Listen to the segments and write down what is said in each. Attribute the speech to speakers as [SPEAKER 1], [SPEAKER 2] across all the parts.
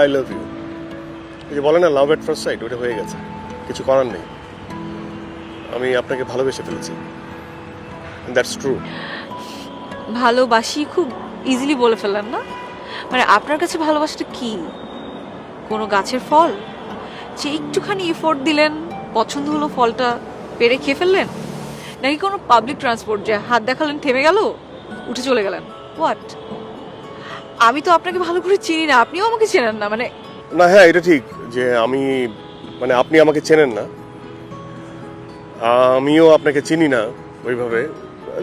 [SPEAKER 1] I love you, এই যে বলে না লাভ এট ফার্স্ট সাইট, ওটা হয়ে গেছে, কিছু করার নেই। আমি আপনাকে ভালোবেসে ফেলেছি, দ্যাটস ট্রু।
[SPEAKER 2] ভালোবাসি খুব ইজিলি বলে ফেললেন না? মানে আপনার কাছে ভালোবাসাটা কি? কোনো গাছের ফল যে একটুখানি এফোর্ট দিলেন, পছন্দ হলো, ফলটা পেরে খেয়ে ফেললেন? নাকি কোনো পাবলিক ট্রান্সপোর্ট যে হাত দেখালেন থেমে গেল, উঠে চলে গেলেন? হোয়াট? আমি তো আপনাকে ভালো করে চিনি না, আপনিও আমাকে চেনেন না। মানে
[SPEAKER 1] না হ্যাঁ, এটা ঠিক যে মানে আপনি আমাকে চেনেন না, আমিও আপনাকে চিনি না ওইভাবে।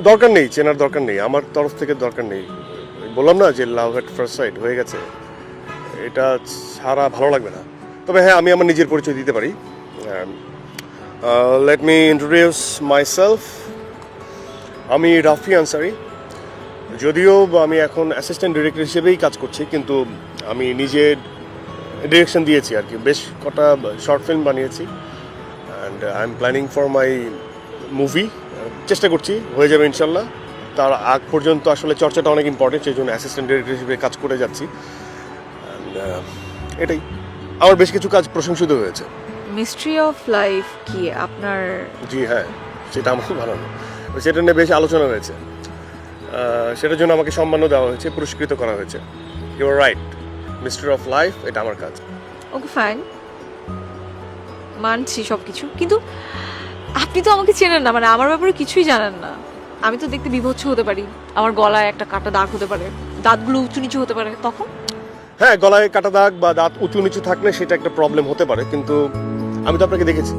[SPEAKER 1] দরকার নেই, চেনার দরকার নেই, আমার তরফ থেকে দরকার নেই। বললাম না যে লাভ এট ফার্স্ট সাইট হয়ে গেছে, এটা ছাড়া ভালো লাগবে না। তবে হ্যাঁ, আমি আমার নিজের পরিচয় দিতে পারি। Let me introduce myself. আমি রাফি আনসারি। যদিও আমি এখন অ্যাসিস্ট্যান্ট ডিরেক্টর হিসেবেই কাজ করছি, কিন্তু আমি নিজে ডিরেকশন দিয়েছি আর কি, বেশ কটা শর্ট ফিল্ম বানিয়েছি। And I am planning for my movie. চেষ্টা করছি, হয়ে যাবে ইনশাল্লাহ। তার আগ পর্যন্ত আসলে চর্চাটা অনেক ইম্পর্টেন্ট, সেই জন্য অ্যাসিস্ট্যান্ট ডিরেক্টর হিসেবে কাজ করে যাচ্ছি। অ্যান্ড এটাই, আমার বেশ কিছু কাজ প্রশংসিত হয়েছে।
[SPEAKER 2] মিস্ট্রি অফ লাইফ কি আপনার?
[SPEAKER 1] জি হ্যাঁ, সেটা আমার খুব ভালো, সেটা নিয়ে বেশ আলোচনা হয়েছে। সেটার জন্য আমাকে সম্মানও দেওয়া হয়েছে, পুরস্কৃত করা হয়েছে। You are right, mystery of life এটা আমার কাজ।
[SPEAKER 2] ওকে ফাইন, মানছি সব কিছু, কিন্তু আপনি তো আমাকে চেনেন না, মানে আমার ব্যাপারে কিছুই জানেন না। আমি তো দেখতে বিভৎস হতে পারি, আমার গলায় একটা কাটা দাগ হতে পারে, দাঁতগুলো উঁচু নিচু হতে পারে, তখন
[SPEAKER 1] হ্যাঁ, গলায় কাটা দাগ বা দাঁত উঁচু নিচু থাকলে সেটা একটা প্রবলেম হতে পারে, কিন্তু আমি তো আপনাকে দেখেছি।